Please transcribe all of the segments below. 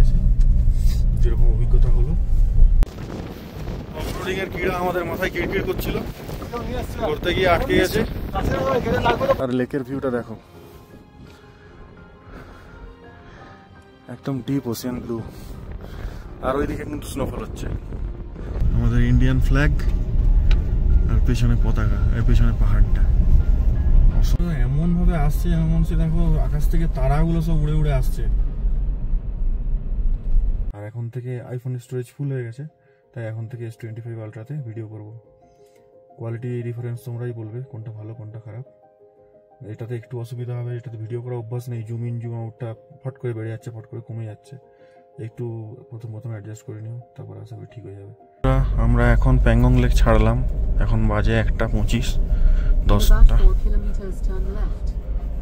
এসে যেরকম অভিজ্ঞতা হলো। অফরোডিং এর কিড়া আমাদের মাথায় কিড়কিড় করছিল, করতে গিয়ে আটকে গেছে। আর লেকের ভিউটা দেখো, একদম ডিপ ওশিয়ান ব্লু। আর ওইদিকে কিন্তু স্নোফল হচ্ছে। আমাদের ইন্ডিয়ান ফ্ল্যাগ আর পেছনে পতাকা, আর পেছনে পাহাড়টা এমন ভাবে আসছে যেন মনে হচ্ছে দেখো আকাশ থেকে তারাগুলো সব উড়ে উড়ে আসছে। আর এখন থেকে আইফোনের স্টোরেজ ফুল হয়ে গেছে, তাই এখন থেকে S25 আলট্রাতে ভিডিও করব। কোয়ালিটি ডিফারেন্স তোমরাই বলবে কোনটা ভালো কোনটা খারাপ। এটাতে একটু অসুবিধা হবে, এটাতে ভিডিও করা অভ্যাস নেই, জুম ইন জুম আউটটা ফট করে বেড়ে যাচ্ছে, ফট করে কমে যাচ্ছে। একটু প্রথম অ্যাডজাস্ট করে নিও, তারপর আশা করি ঠিক হয়ে যাবে। আমরা এখন প্যাংগং লেক ছাড়লাম, এখন বাজে 1:25,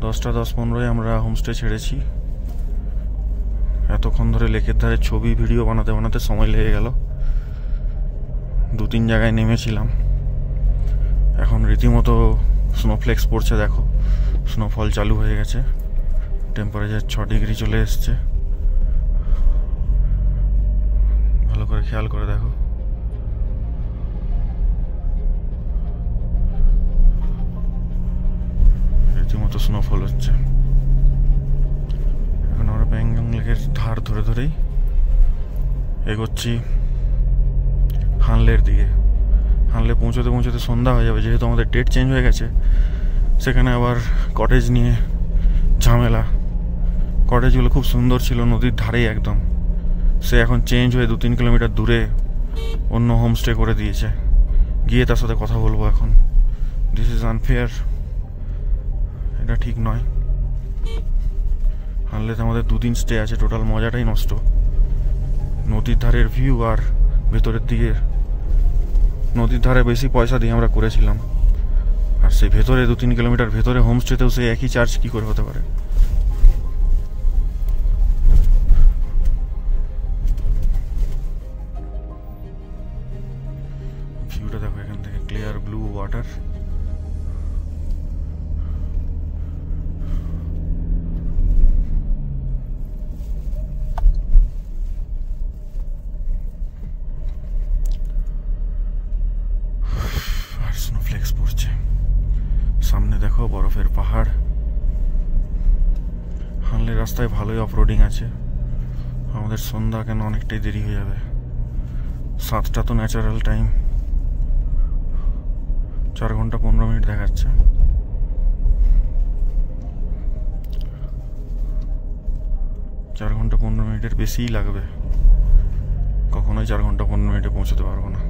10:10-15 আমরা হোমস্টে ছেড়েছি। এতক্ষণ ধরে লেকের ধারে ছবি ভিডিও বানাতে বানাতে সময় লেগে গেল। 2-3 জায়গায় নেমেছিলাম, এখন রীতিমতো স্নোফ্লেক্স পড়ছে। দেখো স্নোফল চালু হয়ে গেছে, টেম্পারেচার 6 ডিগ্রি চলে এসছে। ভালো করে খেয়াল করে দেখো, রীতিমতো স্নোফল হচ্ছে। এখন আমরা প্যাংগং লেকের ধার ধরে ধরেই এগোচ্ছি হানলের দিকে। হানলে পৌঁছতে পৌঁছতে সন্ধ্যা হয়ে যাবে, যেহেতু আমাদের ডেট চেঞ্জ হয়ে গেছে। সেখানে আবার কটেজ নিয়ে ঝামেলা। কটেজগুলো খুব সুন্দর ছিল, নদীর ধারেই একদম। সে এখন চেঞ্জ হয়ে 2-3 কিলোমিটার দূরে অন্য হোমস্টে করে দিয়েছে। গিয়ে তার সাথে কথা বলবো এখন। দিস ইজ আনফেয়ার, এটা ঠিক নয়। হানলেতে আমাদের 2 দিন স্টে আছে, টোটাল মজাটাই নষ্ট। নদীর ধারের ভিউ আর ভেতরের দিকে, নদীর ধারে বেশি পয়সা দিয়ে আমরা করেছিলাম, আর সেই ভেতরে 2-3 কিলোমিটার ভেতরে হোমস্টেতেও সেই একই চার্জ কি করে হতে পারে। ভিউটা দেখো এখান থেকে, ক্লিয়ার ব্লু ওয়াটার। পড়ছে সামনে, দেখো বরফের পাহাড়। হানলে রাস্তায় ভালোই অফরোডিং আছে। আমাদের সন্ধ্যা কেন অনেকটাই দেরি হয়ে যাবে, 7টা তো ন্যাচারাল টাইম, 4 ঘন্টা 15 মিনিট দেখাচ্ছে। চার ঘন্টা 15 মিনিটের বেশিই লাগবে, কখনোই 4 ঘন্টা 15 মিনিটে পৌঁছতে পারবো না।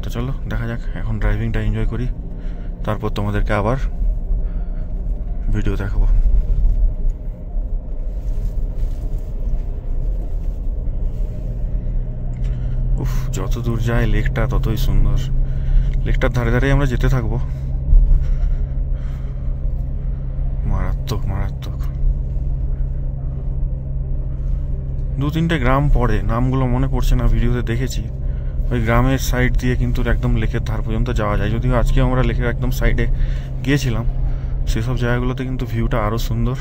তো চলো দেখা যাক, এখন ড্রাইভিংটা এনজয় করি, তারপর তোমাদেরকে আবার ভিডিও দেখাবো। উফ, যত দূর যায় লেকটা ততই সুন্দর। লেকটার ধারে ধারে আমরা যেতে থাকবো। মারাত্মক মারাত্মক। 2-3টে গ্রাম পড়ে, নামগুলো মনে পড়ছে না, ভিডিওতে দেখেছি। ওই গ্রামের সাইড দিয়ে কিন্তু একদম লেকের ধার পর্যন্ত যাওয়া যায়। যদিও আজকে আমরা লেকের একদম সাইডে গিয়েছিলাম, সেসব জায়গাগুলোতে কিন্তু ভিউটা আরও সুন্দর।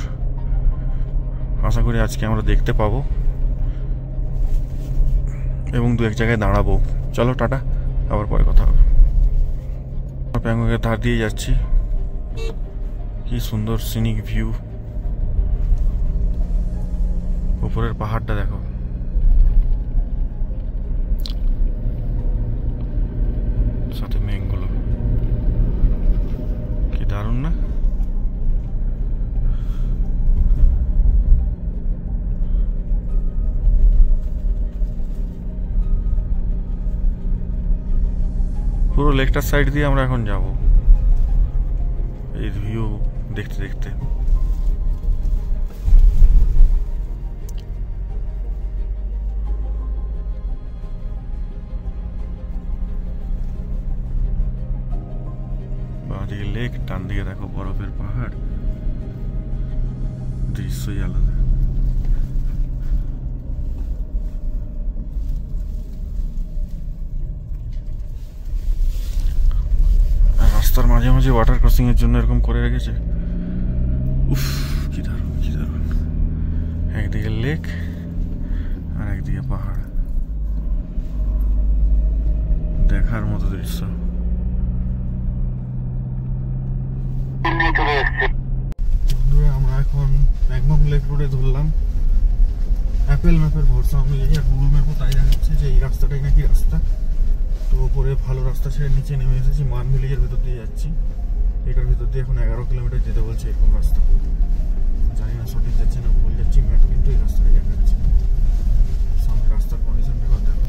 আশা করি আজকে আমরা দেখতে পাবো এবং 2-1 জায়গায় দাঁড়াবো। চলো টাটা, আবার পরে কথা হবে। প্যাংগংয়ের ধার দিয়ে যাচ্ছি, কি সুন্দর সিনিক ভিউ। উপরের পাহাড়টা দেখো, সাথে মেঘগুলো, কি দারুণ না? পুরো লেকটার সাইড দিয়ে আমরা এখন যাব এই ভিউ দেখতে দেখতে। বাঁদিকে লেক, ডান দিকে দেখো বরফের পাহাড়, দৃশ্যই আলাদা। রাস্তার মাঝে মাঝে ওয়াটার ক্রসিং এর জন্য এরকম করে রেখেছে। উফ, কি দারুণ কি দারুণ। একদিকে লেক, আর একদিকে পাহাড়, দেখার মতো দৃশ্য। বন্ধুরা আমরা এখন প্যাংগং লেক রোডে ধরলাম। অ্যাপেল ম্যাপের ভরসা অনুযায়ী, আর গুগল ম্যাপও তাই দেখাচ্ছে যে এই রাস্তাটাই নাকি রাস্তা। তো উপরে ভালো রাস্তা ছেড়ে নিচে নেমে এসেছি, মান ভিলেজের ভেতর দিয়ে যাচ্ছি। এটার ভেতর দিয়ে এখন 11 কিলোমিটার যেতে বলছে, এরকম রাস্তা। জানি না সঠিক যাচ্ছে না ভুল যাচ্ছি, ম্যাপ কিন্তু এই রাস্তাটাই দেখা যাচ্ছে। সামনে রাস্তার কন্ডিশনটা দেখো।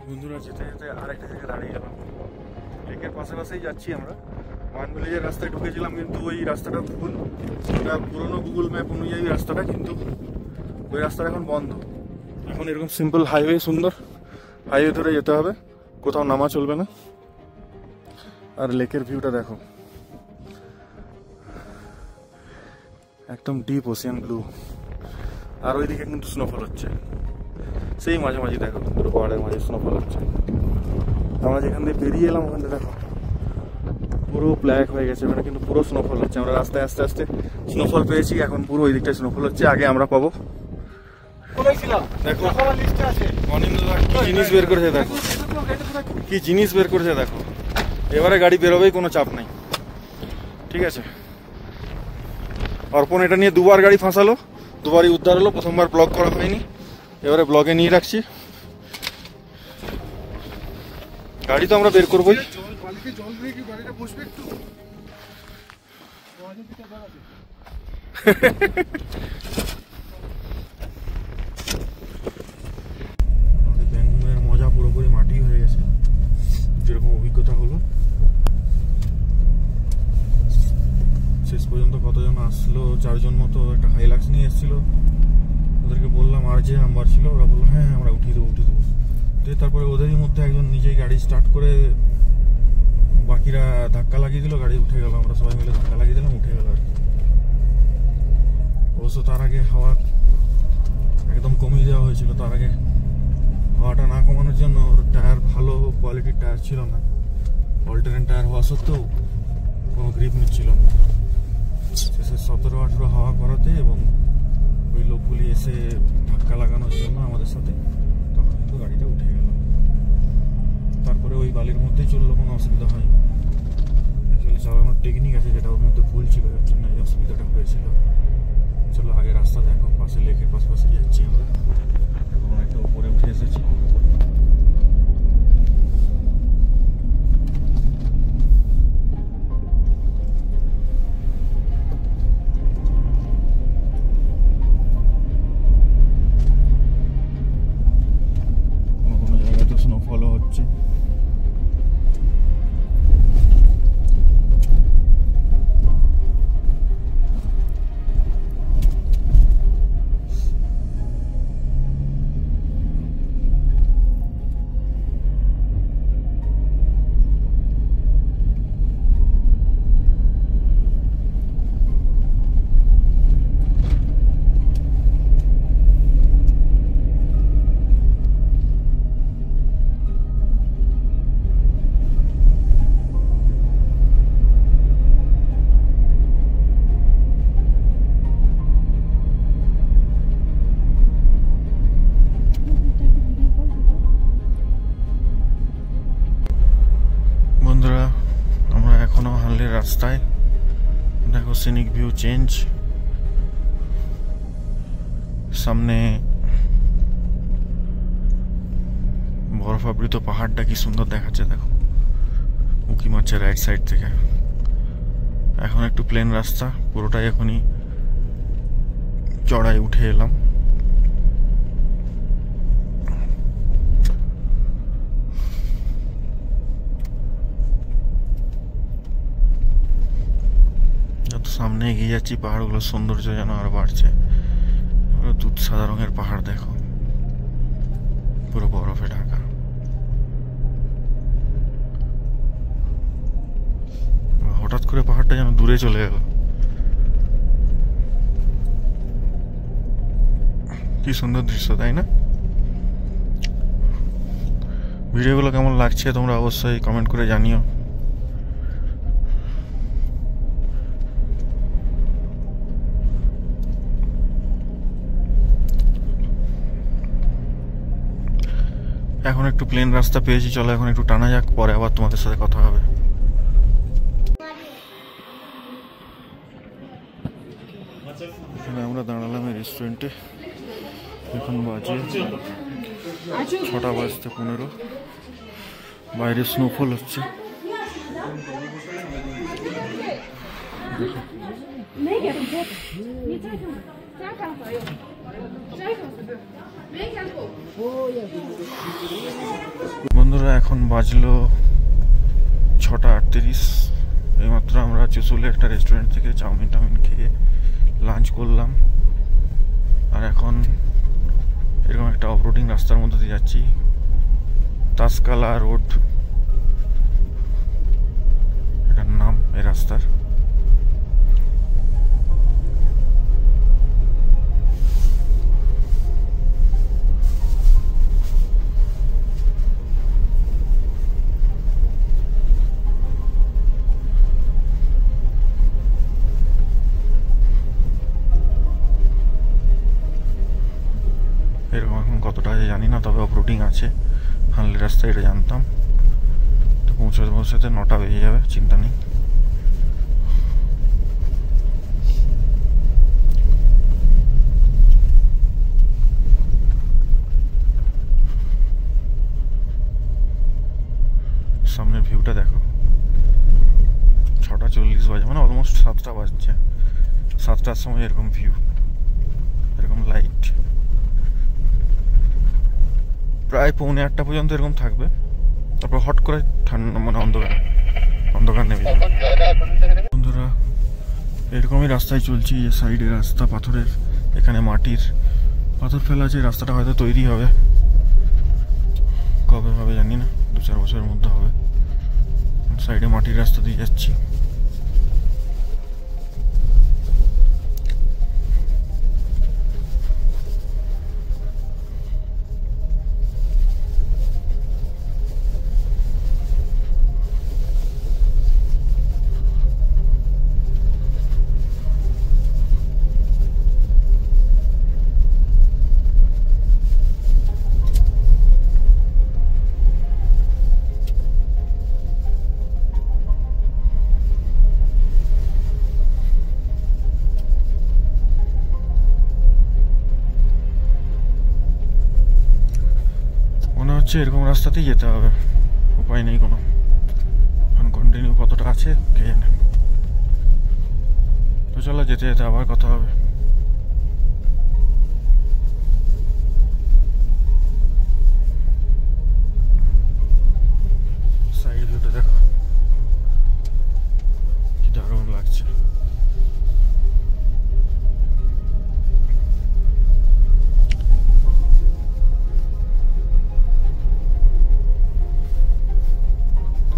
বন্ধুরা যেতে যেতে আরেকটা জায়গায় দাঁড়িয়ে গেলাম। লেকের পাশাপাশি যাচ্ছি আমরা। মান ভিলেজের রাস্তায় ঢুকেছিলাম, কিন্তু ওই রাস্তাটা ভুল। ওটা পুরোনো গুগল ম্যাপ অনুযায়ী রাস্তাটা, কিন্তু ওই রাস্তাটা এখন বন্ধ। এখন এরকম সিম্পল হাইওয়ে, সুন্দর হাইওয়ে ধরে যেতে হবে, কোথাও নামা চলবে না। আর লেকের ভিউটা দেখো, একদম ডিপ ওশিয়ান ব্লু। আর ওইদিকে কিন্তু স্নোফল হচ্ছে, সেই মাঝামাঝি দেখো, দুটো পাহাড়ের মাঝে স্নোফল হচ্ছে। আমরা যেখান দিয়ে বেরিয়ে এলাম ওখানে দেখো পুরো ব্ল্যাক হয়ে গেছে, ওখানে কিন্তু পুরো স্নোফল হচ্ছে। আমরা রাস্তায় আস্তে আস্তে স্নোফল পেয়েছি, এখন পুরো ওই দিকটায় স্নোফল হচ্ছে। আগে আমরা পাবো। দেখো অনিন্দা কি জিনিস বের করেছে, দেখো কি জিনিস বের করেছে দেখো। এবারে গাড়ি বেরোবেই, কোনো চাপ নাই, ঠিক আছে। অর্পণ এটা নিয়ে দুবার গাড়ি ফাঁসালো, দুবারই উদ্ধার হলো। প্রথমবার ব্লগ করা হয়নি, এবারে ব্লগে নিয়ে রাখছি। গাড়ি তো আমরা বের করবোই। ব্যাংকের মজা পুরোপুরি মাটি হয়ে গেছে, যেরকম অভিজ্ঞতা হলো। শেষ পর্যন্ত কতজন আসলো, 4 জন মতো একটা হাইলাক্স নিয়ে এসেছিল। ওদেরকে বললাম আর যে নাম্বার ছিল, ওরা বললো হ্যাঁ আমরা উঠিয়ে দেবো। দিয়ে তারপরে ওদেরই মধ্যে একজন নিজেই গাড়ি স্টার্ট করে, বাকিরা ধাক্কা লাগিয়ে দিল, গাড়ি উঠে গেল। আমরা সবাই মিলে ধাক্কা লাগিয়ে দিলাম, উঠে গেল আর কি। অবশ্য তার আগে হাওয়া একদম কমিয়ে দেওয়া হয়েছিল। তার আগে হাওয়াটা না কমানোর জন্য ওর টায়ার ভালো কোয়ালিটির টায়ার ছিল না, অল্টারনেট টায়ার হওয়া সত্ত্বেও কোনো গ্রিপ নিচ্ছিল না। শেষে 17-18 হাওয়া করাতে এবং ওই লোকগুলি এসে ধাক্কা লাগানোর জন্য আমাদের সাথে, তখন কিন্তু গাড়িটা উঠে গেল। তারপরে ওই বালির মধ্যেই চললো, কোনো অসুবিধা হয়নি। অ্যাকচুয়ালি চালানোর টেকনিক আছে, যেটা ওর মধ্যে ভুল ছিল, এর জন্য এই অসুবিধাটা হয়েছিল। চলো আগে রাস্তা দেখো, পাশে লেকের পাশাপাশি যাচ্ছি আমরা। এখন অনেকটা উপরে উঠে এসেছি। কোনো জায়গাতে স্নোফলও হচ্ছে। বন্ধুরা আমরা এখনো হানলির রাস্তায়, দেখো সিনিক ভিউ চেঞ্জ। সামনে বরফাবৃত পাহাড়টা কি সুন্দর দেখাচ্ছে, দেখো উঁকি মারছে রাইট সাইড থেকে। এখন একটু প্লেন রাস্তা, পুরোটাই এখনই চড়াই উঠে এলাম। যত সামনে এগিয়ে যাচ্ছি পাহাড়গুলোর সৌন্দর্য যেন আরো বাড়ছে। দুধ সাদা রঙের পাহাড় দেখো, পুরো বরফে ঢাকা। হঠাৎ করে করে পাহাড়টা যেন দূরে চলে গেল। কি সুন্দর দৃশ্য, তাই না? ভিডিওগুলো কেমন লাগছে তোমরা অবশ্যই কমেন্ট করে জানিও। এখন একটু প্লেন রাস্তা পেয়েছি, চলো এখন একটু টানা যাক, পরে আবার তোমাদের সাথে কথা হবে। এখানে আমরা দাঁড়ালাম এই রেস্টুরেন্টে। এখন বাজে 6:15। বাইরে স্নোফল হচ্ছে। বন্ধুরা এখন বাজলো 6:38। এইমাত্র আমরা চুসুলে একটা রেস্টুরেন্ট থেকে চাউমিন খেয়ে লাঞ্চ করলাম, আর এখন এরকম একটা অফরোডিং রাস্তার মধ্যে দিয়ে যাচ্ছি, তাসকালা রোড এটার নাম এই রাস্তার। এরকম এখন কতটা জানি না, তবে অফরোডিং আছে। হানলি রাস্তায় এটা জানতাম। তো পৌঁছাতে 9টা বেজে যাবে, চিন্তা নেই। সামনের ভিউটা দেখো। 6:40 বাজে, মানে অলমোস্ট 7টা বাজছে। 7টার সময় এরকম ভিউ, এরকম লাইট। প্রায় 7:45 পর্যন্ত এরকম থাকবে, তারপর হট করে ঠান্ডা, মানে অন্ধকার নেমে যাবে। বন্ধুরা এরকমই রাস্তায় চলছি। এই সাইডে রাস্তা পাথরের, এখানে মাটির পাথর ফেলা আছে। রাস্তাটা হয়তো তৈরি হবে, কবে হবে জানি না, 2-4 বছরের মধ্যে হবে। সাইডে মাটির রাস্তা দিয়ে যাচ্ছি। এরকম রাস্তাতেই যেতে হবে, উপায় নেই কোনো। এখন কন্টিনিউ কতটা আছে কে জানে। তো চলো যেতে যেতে আবার কথা হবে। সাইড ভিউটা দেখো, কি দারুণ লাগছে।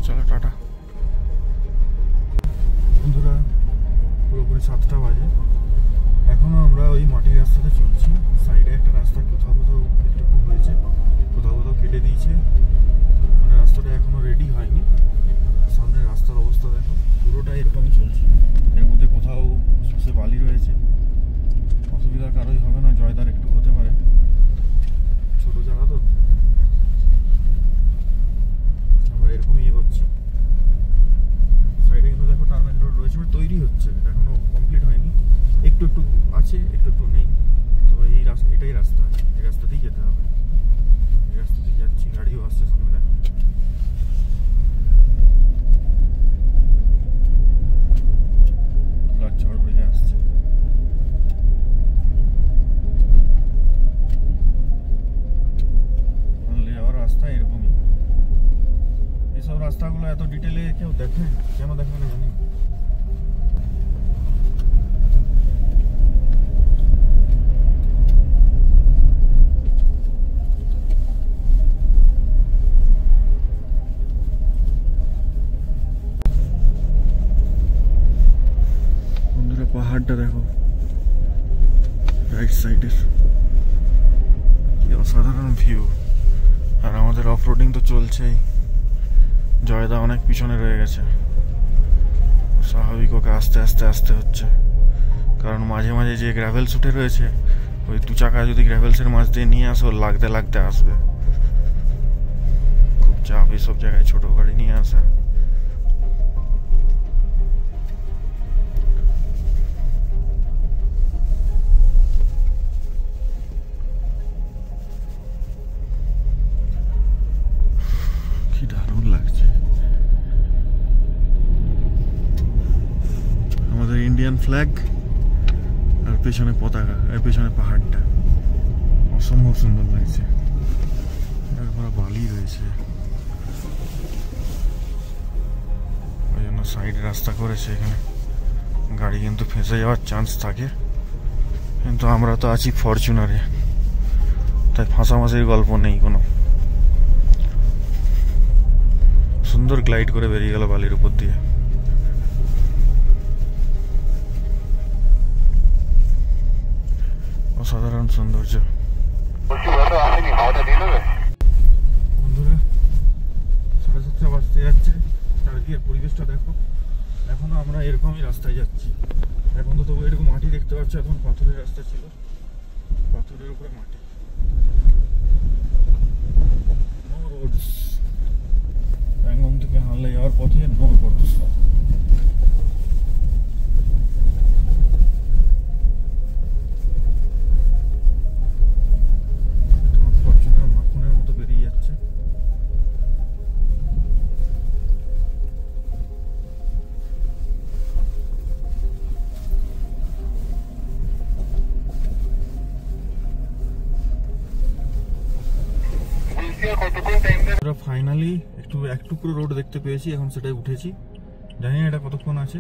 চলো টাটা। বন্ধুরা পুরোপুরি 7টা বাজে, এখনো আমরা ওই মাটির রাস্তাতে চলছি। সাইডে একটা রাস্তা কোথাও কোথাও একটু হয়েছে, কোথাও কোথাও কেটে দিয়েছে, মানে রাস্তাটা এখনো রেডি হয়নি। সামনের রাস্তার অবস্থা দেখো, পুরোটা এরকমই চলছে। এর মধ্যে কোথাও শুষে বালি রয়েছে, অসুবিধা কারোই হবে না। জয়দার একটু হতে পারে, ছোট জায়গা তো, আমরা এরকমই করছি। সাইডে কিন্তু দেখো টার্মেন রোড রয়েছে, তৈরি হচ্ছে, এখনো কমপ্লিট হয়নি। একটু একটু আছে, একটু একটু নেই। তো এই রাস্তা, এটাই রাস্তা, এই রাস্তাতেই যেতে হবে। এই রাস্তাতেই যাচ্ছি, গাড়িও আসছে সামনে দেখো। ঝড় হয়ে আসছে। যাওয়ার রাস্তা এরকমই। এইসব রাস্তাগুলো এত ডিটেলে কেউ দেখে, কেন দেখে না জানি। ভিউটা দেখো, রাইট সাইডের কি অসাধারণ ভিউ। আর আমাদের অফরোডিং তো চলছেই। জয়দা অনেক পিছনে রয়ে গেছে, স্বাভাবিক ওকে আস্তে আস্তে আসতে হচ্ছে, কারণ মাঝে মাঝে যে গ্র্যাভেল শুটে রয়েছে ওই 2 চাকা যদি গ্র্যাভেলসের মাঝ দিয়ে নিয়ে আসো লাগতে লাগতে আসবে। খুব চাপ এইসব জায়গায় ছোট গাড়ি নিয়ে আসা। কি দারুণ লাগছে। আমাদের ইন্ডিয়ান ফ্ল্যাগ আর পেছনে পতাকা, আর পেছনে পাহাড়টা অসম্ভব সুন্দর লাগছে। একবার বালি রয়েছে, ওই জন্য সাইড রাস্তা করেছে। এখানে গাড়ি কিন্তু ফেঁসে যাওয়ার চান্স থাকে, কিন্তু আমরা তো আছি ফরচুনারে, তাই ফাঁসাফাঁসির গল্প নেই কোনো। সুন্দর গ্লাইড করে বেরিয়ে গেল বালির উপর দিয়ে। অসাধারণ সৌন্দর্য। বন্ধুরা 7:30 বাজতে যাচ্ছে, চারিদিকের পরিবেশটা দেখো। এখনো আমরা এরকমই রাস্তায় যাচ্ছি। এখন তো তবু এরকম মাটি দেখতে পাচ্ছ, এখন পাথরের রাস্তা ছিল, পাথরের উপরে মাটি। নো রোডস, ব্যাঙ্গম থেকে হানলে যাওয়ার পথে নো রোডস। ফাইনালি একটু করে রোড দেখতে পেয়েছি, এখন সেটাই উঠেছি। জানি না এটা কতক্ষণ আছে,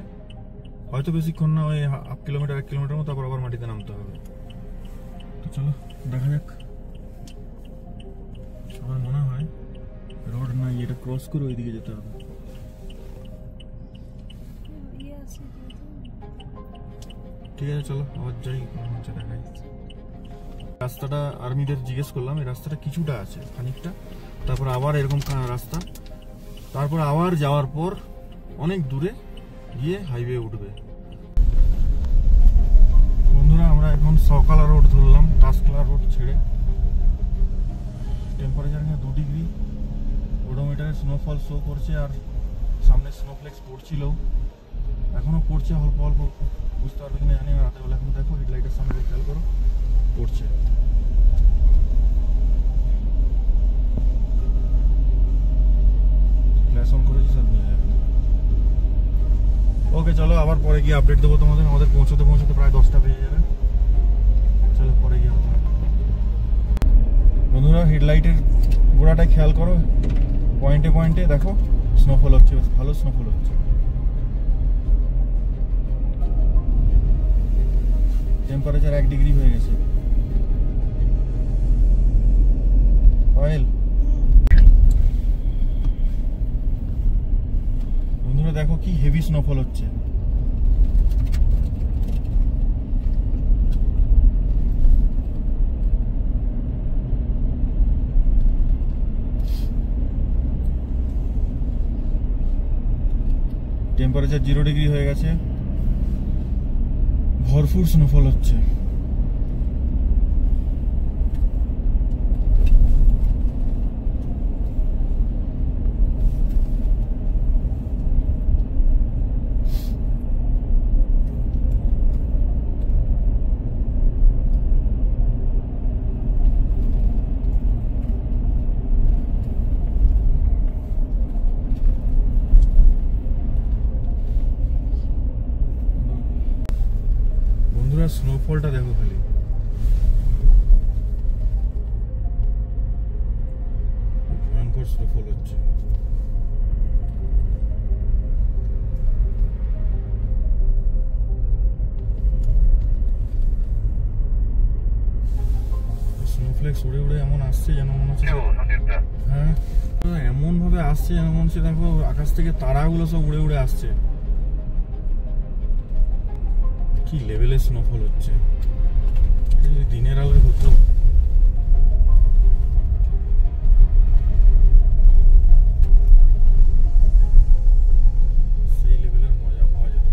হয়তো বেশিক্ষণ না, ওই 1 কিলোমিটার 1 কিলোমিটার মতো, তারপর আবার মাটিতে নামতে হবে। তো চলো দেখা যাক। আমার মনে হয় রোড নাই, এটা ক্রস করে ওইদিকে যেতে হবে। ঠিক আছে চলো আবার যাই, হচ্ছে দেখাই। রাস্তাটা আর্মিদের জিজ্ঞেস করলাম, এই রাস্তাটা কিছুটা আছে, খানিকটা, তারপর আবার এরকম রাস্তা, তারপর আবার যাওয়ার পর অনেক দূরে গিয়ে হাইওয়ে উঠবে। বন্ধুরা আমরা এখন সকালা রোড ধরলাম, তাসকলা রোড ছেড়ে। টেম্পারেচার এখানে 2 ডিগ্রি, ওডোমিটারে স্নোফল শো করছে, আর সামনে স্নোফ্লেক্স পড়ছিল, এখনো পড়ছে অল্প অল্প। বুঝতে পারবে কিনা জানি না, রাতে বেলা এখন দেখো হেডলাইটের সামনে খেয়াল করো, পড়ছে। ওকে চলো আবার পরে গিয়ে আপডেট দেবো তোমাদের। আমাদের পৌঁছতে প্রায় 10টা বেজে যাবে। চলো পরে গিয়ে কথা হবে। বন্ধুরা হেডলাইটের গোড়াটা খেয়াল করো, পয়েন্টে পয়েন্টে দেখো স্নোফল হচ্ছে, ভালো স্নোফল হচ্ছে। টেম্পারেচার 1 ডিগ্রি হয়ে গেছে। অয়েল বন্ধুরা দেখো কি হেভি স্নোফল হচ্ছে। টেম্পারেচার 0 ডিগ্রি হয়ে গেছে, ভরপুর স্নোফল হচ্ছে। স্নোফলটা দেখো খালি, ভয়ঙ্কর স্নোফল হচ্ছে। স্নোফ্লেক্স উড়ে উড়ে এমন আসছে যেন মনে হচ্ছে, হ্যাঁ এমন ভাবে আসছে যেন মনে হচ্ছে দেখো আকাশ থেকে তারাগুলো সব উড়ে উড়ে আসছে। কি লেভেলের স্নোফল হচ্ছে, দিনের আলোয় হতো। সেই লেভেলের মজা পাওয়া যেত।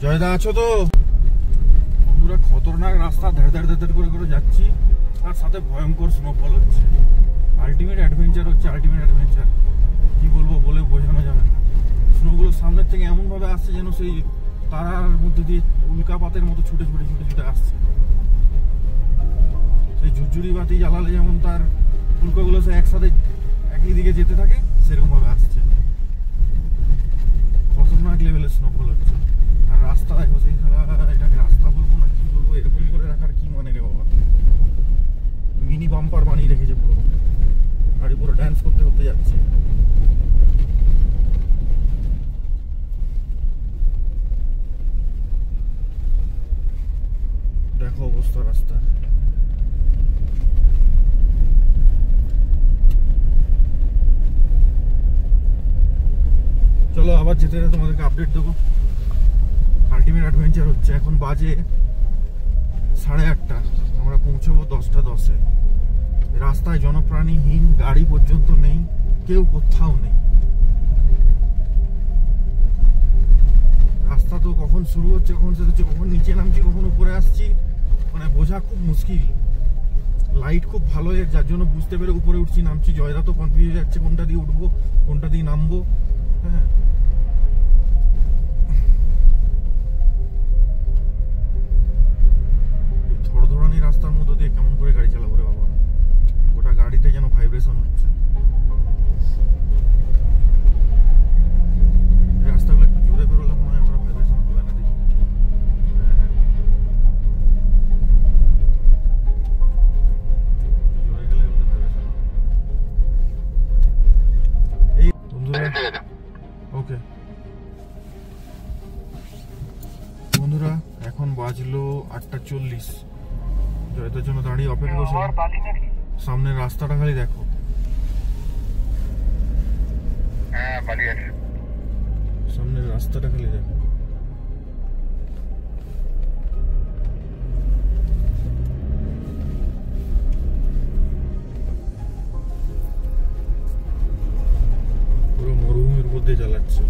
জয়দা আছো তো? বন্ধুরা খতরনাক রাস্তা, ধার ধার ধার করে করে যাচ্ছি, আর সাথে ভয়ঙ্কর স্নোফল হচ্ছে। আলটিমেট অ্যাডভেঞ্চার হচ্ছে, আলটিমেট অ্যাডভেঞ্চার। কি বলবো, বলে বোঝানো যাবে না। স্নোগুলো সামনের থেকে এমনভাবে আসছে যেন সেই তারার মধ্যে দিয়ে উল্কাপাতের মতো ছুটে ছুটে ছুটে ছুটে আসছে। সেই ঝুরঝুরি বাতি জ্বালালে যেমন তার উল্কাগুলো সে একসাথে একই দিকে যেতে থাকে, সেরকম ভাবে আসছে। খতরনাক লেভেলের স্নোফল হচ্ছে। আর রাস্তা দেখো, সেই এটাকে রাস্তা বলবো না কি বলবো, এরকম করে রাখার কি মানে রে বাবা। মিনি বাম্পার বানিয়ে রেখেছে পুরো, গাড়ি পুরো ড্যান্স করতে করতে যাচ্ছে। দেখো অবস্থা রাস্তার। চলো আবার যেতে যেতে তোমাদেরকে আপডেট দেবো। আলটিমেট অ্যাডভেঞ্চার হচ্ছে। এখন বাজে 8:30, আমরা পৌঁছবো 10:10-এ। রাস্তায় জনপ্রাণীহীন, গাড়ি পর্যন্ত নেই, কেউ কোথাও নেই। রাস্তা তো কখন শুরু হচ্ছে, কখন শেষ হচ্ছে, কখন নিচে নামছি, কখন উপরে আসছি, মানে বোঝা খুব মুশকিল। লাইট খুব ভালো, যার জন্য বুঝতে পেরে উপরে উঠছি নামছি। জয়দা তো কনফিউজ হয়ে যাচ্ছে কোনটা দিয়ে উঠবো কোনটা দিয়ে নামবো। হ্যাঁ, ধরধরানি রাস্তার মধ্যে দিয়ে কেমন করে গাড়ি চালাবো রে বাবা। গোটা গাড়িতে যেন ভাইব্রেশন হচ্ছে। রাস্তাগুলো একটু জোরে বেরোলে মনে হয় আমরা ভাইব্রেশন হবে না। দেখি জোরে গেলে ভাইব্রেশন হবে। এই বন্ধুরা, ওকে বন্ধুরা, এখন বাজলো 8:40। জয়দার জন্য দাঁড়িয়ে অপেক্ষা করছি। সামনের রাস্তাটা খালি দেখো। সামনের রাস্তাটা খালি দেখো। পুরো মরুভূমির উপর দিয়ে চালাচ্ছে।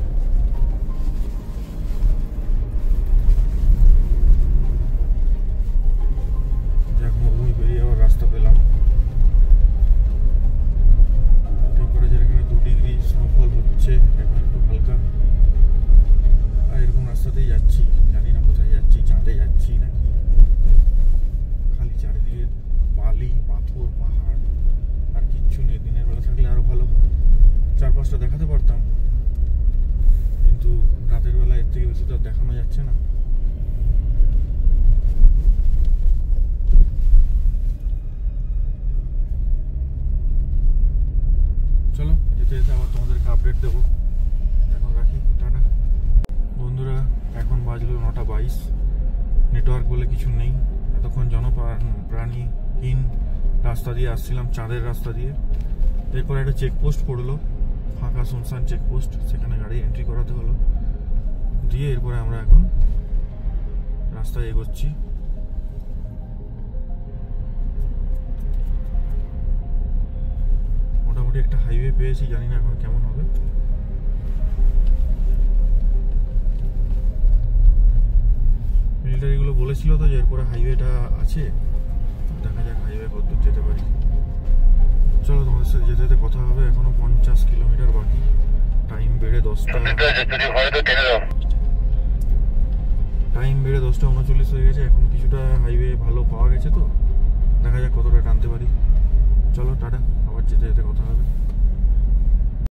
মরুভূমি পেরিয়ে আবার রাস্তা পেলাম। টেম্পারেচার এখানে 2 ডিগ্রি, স্নোফল হচ্ছে এখন একটু হালকা। আর এরকম রাস্তাতেই যাচ্ছি, জানি না কোথায় যাচ্ছি, চাঁদে যাচ্ছি নাকি। খালি চারিদিকে বালি, পাথর, পাহাড়, আর কিচ্ছু নেই। দিনের বেলা থাকলে আরো ভালো, 4-5টা দেখাতে পারতাম, কিন্তু রাতের বেলা এর থেকে বেশি তো আর দেখানো যাচ্ছে না। চলো যেতে যেতে আবার তোমাদেরকে আপডেট দেবো। এখন রাখি, টাটা। বন্ধুরা এখন বাজলো 9:22। নেটওয়ার্ক বলে কিছু নেই। এতক্ষণ জনপ্রাণীহীন রাস্তা দিয়ে আসছিলাম, চাঁদের রাস্তা দিয়ে। এরপর একটা চেকপোস্ট পড়লো, ফাঁকা শুনশান চেকপোস্ট, সেখানে গাড়ি এন্ট্রি করাতে হলো। দিয়ে এরপরে আমরা এখন রাস্তায় এগোচ্ছি। মোটামুটি একটা হাইওয়ে পেয়েছি, জানি না এখন কেমন হবে। মিলিটারিগুলো বলেছিল তো যে এরপরে হাইওয়েটা আছে, দেখা যাক হাইওয়ে কতদূর যেতে পারি। চলো তোমাদের সাথে যেতে যেতে কথা হবে। এখনো 50 কিলোমিটার বাকি। টাইম বেড়ে 10:39 হয়ে গেছে। এখন কিছুটা হাইওয়ে ভালো পাওয়া গেছে, তো দেখা যাক কতটা টানতে পারি। চলো টাটা, আবার যেতে যেতে কথা হবে।